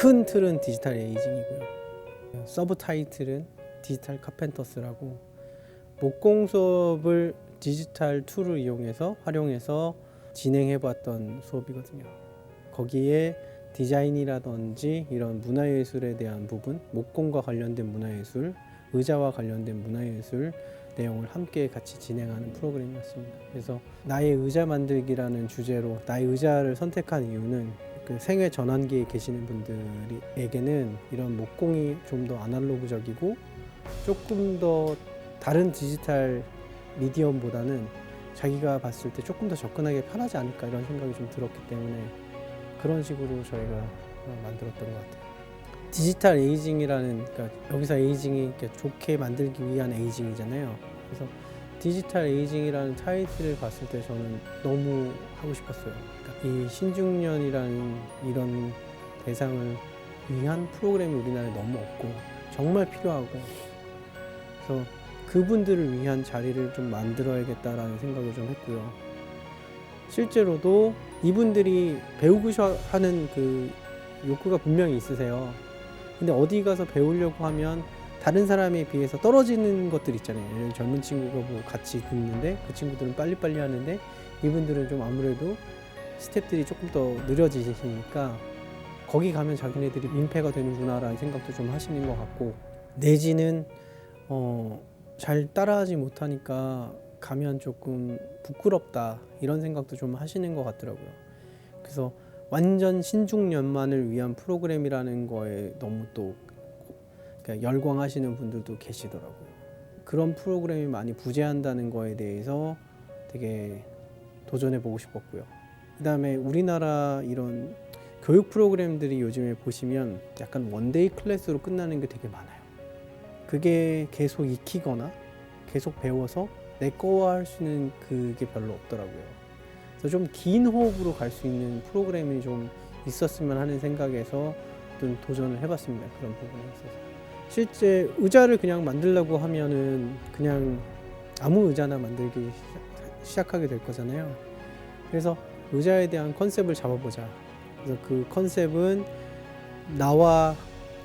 큰 틀은 디지털 에이징이고요. 서브 타이틀은 디지털 카펜터스라고 목공 수업을 디지털 툴을 활용해서 진행해봤던 수업이거든요. 거기에 디자인이라든지 이런 문화예술에 대한 부분, 목공과 관련된 문화예술, 의자와 관련된 문화예술 내용을 함께 같이 진행하는 프로그램이었습니다. 그래서 나의 의자 만들기라는 주제로 나의 의자를 선택한 이유는 그 생애 전환기에 계시는 분들에게는 이런 목공이 좀 더 아날로그적이고 조금 더 다른 디지털 미디엄보다는 자기가 봤을 때 조금 더 접근하기 편하지 않을까 이런 생각이 좀 들었기 때문에 그런 식으로 저희가 만들었던 것 같아요. 디지털 에이징이라는, 그러니까 여기서 에이징이 좋게 만들기 위한 에이징이잖아요. 그래서 디지털 에이징이라는 타이틀을 봤을 때 저는 너무 하고 싶었어요. 그러니까 이 신중년이라는 이런 대상을 위한 프로그램이 우리나라에 너무 없고 정말 필요하고, 그래서 그분들을 위한 자리를 좀 만들어야겠다라는 생각을 좀 했고요. 실제로도 이분들이 배우고 하는 그 욕구가 분명히 있으세요. 근데 어디 가서 배우려고 하면 다른 사람에 비해서 떨어지는 것들 있잖아요. 예를 들어 젊은 친구가 뭐 같이 듣는데 그 친구들은 빨리빨리 하는데 이분들은 좀 아무래도 스텝들이 조금 더 느려지시니까 거기 가면 자기네들이 민폐가 되는구나라는 생각도 좀 하시는 것 같고, 내지는 잘 따라하지 못하니까 가면 조금 부끄럽다 이런 생각도 좀 하시는 것 같더라고요. 그래서 완전 신중년만을 위한 프로그램이라는 거에 너무 또 그러니까 열광하시는 분들도 계시더라고요. 그런 프로그램이 많이 부재한다는 거에 대해서 되게 도전해보고 싶었고요. 그 다음에 우리나라 이런 교육 프로그램들이 요즘에 보시면 약간 원데이 클래스로 끝나는 게 되게 많아요. 그게 계속 익히거나 계속 배워서 내 거할 수 있는 그게 별로 없더라고요. 그래서 좀 긴 호흡으로 갈 수 있는 프로그램이 좀 있었으면 하는 생각에서 좀 도전을 해봤습니다. 그런 부분에 있어서. 실제 의자를 그냥 만들려고 하면은 그냥 아무 의자나 만들기 시작하게 될 거잖아요. 그래서 의자에 대한 컨셉을 잡아보자. 그래서 그 컨셉은 나와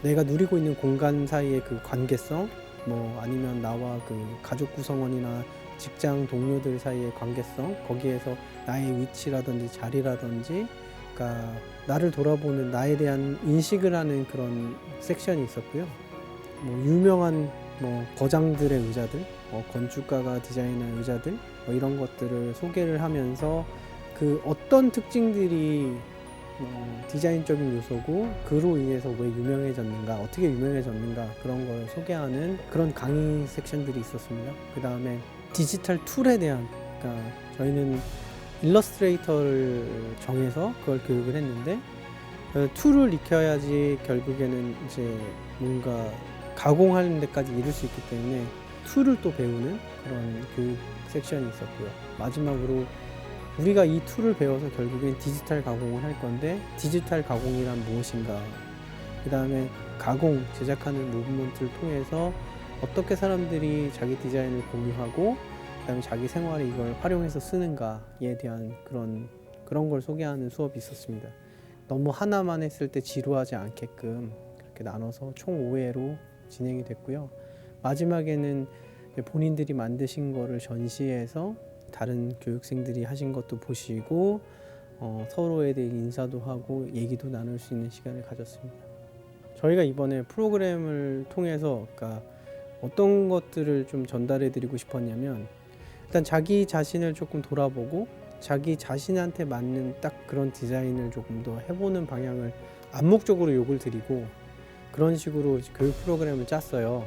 내가 누리고 있는 공간 사이의 그 관계성, 뭐 아니면 나와 그 가족 구성원이나 직장 동료들 사이의 관계성, 거기에서 나의 위치라든지 자리라든지, 그러니까 나를 돌아보는 나에 대한 인식을 하는 그런 섹션이 있었고요. 뭐 유명한 뭐 거장들의 의자들, 건축가가 디자인한 의자들, 이런 것들을 소개를 하면서 그 어떤 특징들이 디자인적인 요소고 그로 인해서 왜 유명해졌는가, 어떻게 유명해졌는가, 그런 걸 소개하는 그런 강의 섹션들이 있었습니다. 그 다음에 디지털 툴에 대한, 그러니까 저희는 일러스트레이터를 정해서 그걸 교육을 했는데 툴을 익혀야지 결국에는 이제 뭔가 가공하는 데까지 이룰 수 있기 때문에 툴을 또 배우는 그런 교육 섹션이 있었고요. 마지막으로 우리가 이 툴을 배워서 결국엔 디지털 가공을 할 건데 디지털 가공이란 무엇인가, 그 다음에 가공, 제작하는 무브먼트를 통해서 어떻게 사람들이 자기 디자인을 공유하고 그 다음에 자기 생활에 이걸 활용해서 쓰는가에 대한 그런 걸 소개하는 수업이 있었습니다. 너무 하나만 했을 때 지루하지 않게끔 그렇게 나눠서 총 5회로 진행이 됐고요. 마지막에는 본인들이 만드신 거를 전시해서 다른 교육생들이 하신 것도 보시고 서로에 대해 인사도 하고 얘기도 나눌 수 있는 시간을 가졌습니다. 저희가 이번에 프로그램을 통해서 그러니까 어떤 것들을 좀 전달해 드리고 싶었냐면, 일단 자기 자신을 조금 돌아보고 자기 자신한테 맞는 딱 그런 디자인을 조금 더 해보는 방향을 암묵적으로 요구를 드리고 그런 식으로 교육 프로그램을 짰어요.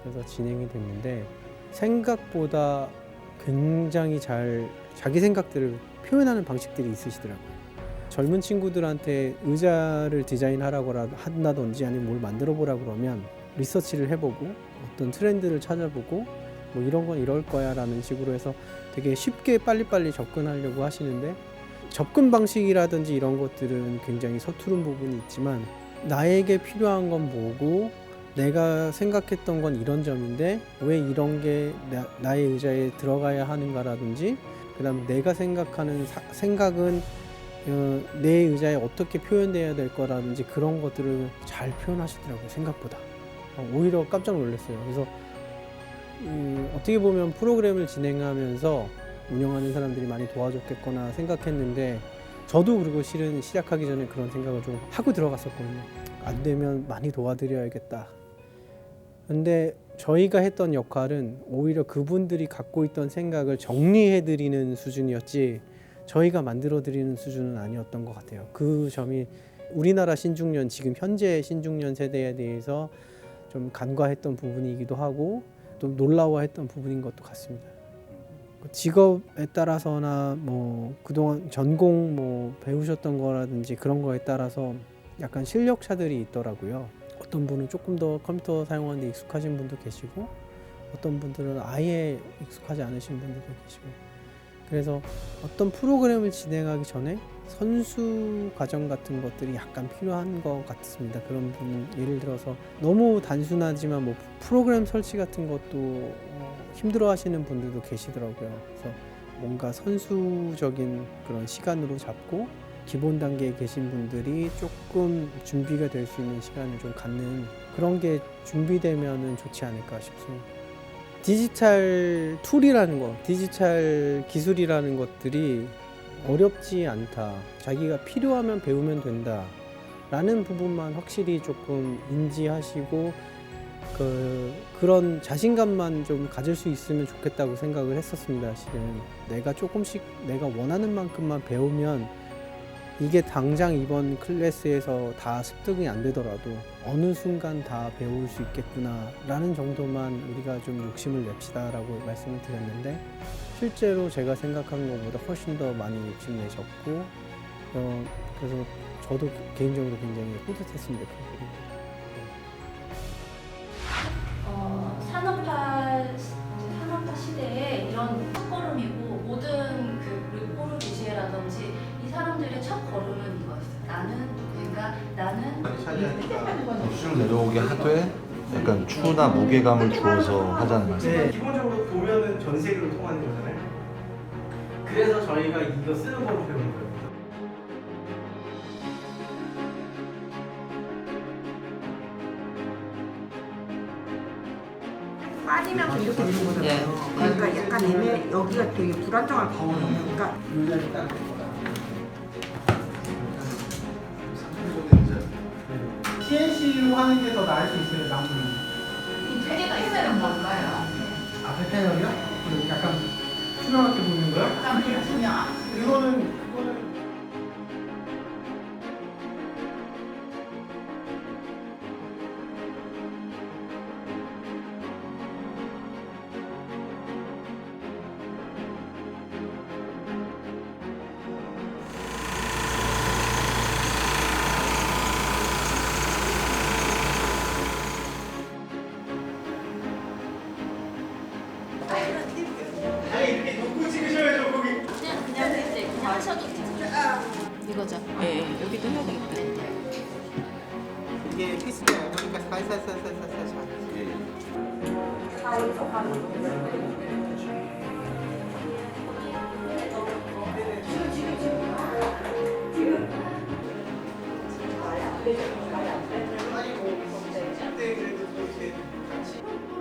그래서 진행이 됐는데 생각보다 굉장히 잘 자기 생각들을 표현하는 방식들이 있으시더라고요. 젊은 친구들한테 의자를 디자인하라고 한다든지 아니면 뭘 만들어 보라 그러면 리서치를 해보고 어떤 트렌드를 찾아보고 뭐 이런 건 이럴 거야 라는 식으로 해서 되게 쉽게 빨리빨리 접근하려고 하시는데, 접근 방식이라든지 이런 것들은 굉장히 서투른 부분이 있지만 나에게 필요한 건 뭐고 내가 생각했던 건 이런 점인데 왜 이런 게 나의 의자에 들어가야 하는가라든지, 그 다음에 내가 생각하는 생각은 내 의자에 어떻게 표현돼야 될 거라든지 그런 것들을 잘 표현하시더라고요. 생각보다. 오히려 깜짝 놀랐어요. 그래서 어떻게 보면 프로그램을 진행하면서 운영하는 사람들이 많이 도와줬겠거나 생각했는데 저도 그리고 실은 시작하기 전에 그런 생각을 좀 하고 들어갔었거든요. 안 되면 많이 도와드려야겠다. 근데 저희가 했던 역할은 오히려 그분들이 갖고 있던 생각을 정리해드리는 수준이었지 저희가 만들어드리는 수준은 아니었던 것 같아요. 그 점이 우리나라 신중년, 지금 현재 신중년 세대에 대해서 좀 간과했던 부분이기도 하고 또 놀라워했던 부분인 것도 같습니다. 직업에 따라서나 뭐 그동안 전공 뭐 배우셨던 거라든지 그런 거에 따라서 약간 실력차들이 있더라고요. 어떤 분은 조금 더 컴퓨터 사용하는 데 익숙하신 분도 계시고 어떤 분들은 아예 익숙하지 않으신 분들도 계시고 그래서 어떤 프로그램을 진행하기 전에 선수 과정 같은 것들이 약간 필요한 것 같습니다. 그런 분 예를 들어서 너무 단순하지만 뭐 프로그램 설치 같은 것도 힘들어 하시는 분들도 계시더라고요. 그래서 뭔가 선수적인 그런 시간으로 잡고 기본 단계에 계신 분들이 조금 준비가 될 수 있는 시간을 좀 갖는 그런 게 준비되면은 좋지 않을까 싶습니다. 디지털 툴이라는 거, 디지털 기술이라는 것들이 어렵지 않다. 자기가 필요하면 배우면 된다. 라는 부분만 확실히 조금 인지하시고 그런 자신감만 좀 가질 수 있으면 좋겠다고 생각을 했었습니다. 실은 내가 조금씩 내가 원하는 만큼만 배우면 이게 당장 이번 클래스에서 다 습득이 안 되더라도 어느 순간 다 배울 수 있겠구나 라는 정도만 우리가 좀 욕심을 냅시다 라고 말씀을 드렸는데 실제로 제가 생각한 것보다 훨씬 더 많이 욕심내셨고 그래서 저도 개인적으로 굉장히 뿌듯했습니다. 산업화 시대에 이런 첫걸음이고 모든 그 르포르 비시에라든지 이 사람들의 첫걸음은 이거였어요. 나는 수준을 내려오게 하되 약간 추나 무게감을 주어서 하자는 말씀. 네, 기본적으로 보면은 전 세계로 통하는 거잖아요. 그래서 저희가 이거 쓰는 법을 배우는 거예요. 빠지면 이렇게 되는 거잖아요. 그러니까 약간 여기가 되게 불안정할 것 같아요. 그러니까 CNC로 하는 게 더 나을 수 있어요, 나무는. 이 패널은 뭔가요? 앞에 패널이요? 약간 투명하게 보이는 거요? 약간 그냥 이거는 그냥 하셔도 돼요. 이거죠. 네, 여기도 해야 되겠다. 이게 피스예요. 그러니까 살살살살살살.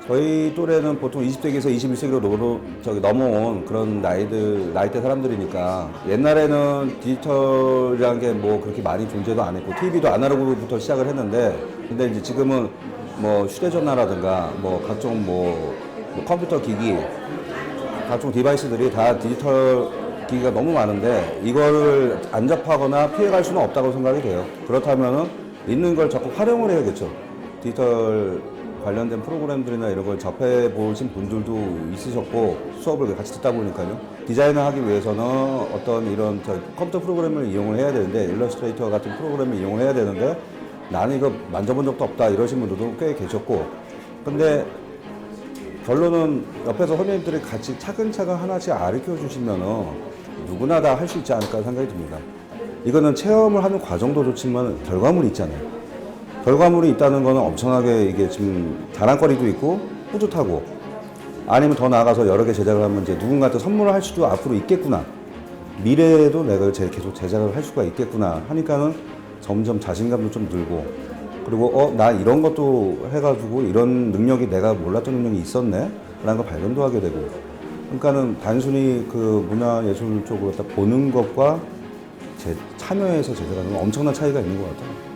저희 또래는 보통 20세기에서 21세기로 넘어온 그런 나이대 사람들이니까 옛날에는 디지털이라는 게 뭐 그렇게 많이 존재도 안 했고 TV도 아날로그부터 시작을 했는데 근데 이제 지금은 뭐 휴대전화라든가 뭐 각종 뭐 컴퓨터 기기 각종 디바이스들이 다 디지털 기기가 너무 많은데 이거를 안 접하거나 피해갈 수는 없다고 생각이 돼요. 그렇다면은 있는 걸 적극 활용을 해야겠죠. 디지털 관련된 프로그램들이나 이런 걸 접해 보신 분들도 있으셨고 수업을 같이 듣다 보니까요. 디자인을 하기 위해서는 어떤 이런 컴퓨터 프로그램을 이용을 해야 되는데 일러스트레이터 같은 프로그램을 이용을 해야 되는데 나는 이거 만져본 적도 없다 이러신 분들도 꽤 계셨고 근데 결론은 옆에서 선생님들이 같이 차근차근 하나씩 가르쳐 주시면은 누구나 다 할 수 있지 않을까 생각이 듭니다. 이거는 체험을 하는 과정도 좋지만 결과물이 있잖아요. 결과물이 있다는 거는 엄청나게 이게 지금 자랑거리도 있고 뿌듯하고 아니면 더 나아가서 여러 개 제작을 하면 이제 누군가한테 선물을 할 수도 앞으로 있겠구나 미래에도 내가 계속 제작을 할 수가 있겠구나 하니까는 점점 자신감도 좀 늘고, 그리고 나 이런 것도 해가지고 이런 능력이 내가 몰랐던 능력이 있었네 라는 걸 발견도 하게 되고, 그러니까는 단순히 그 문화예술 쪽으로 딱 보는 것과 참여해서 제작하는 건 엄청난 차이가 있는 것 같아요.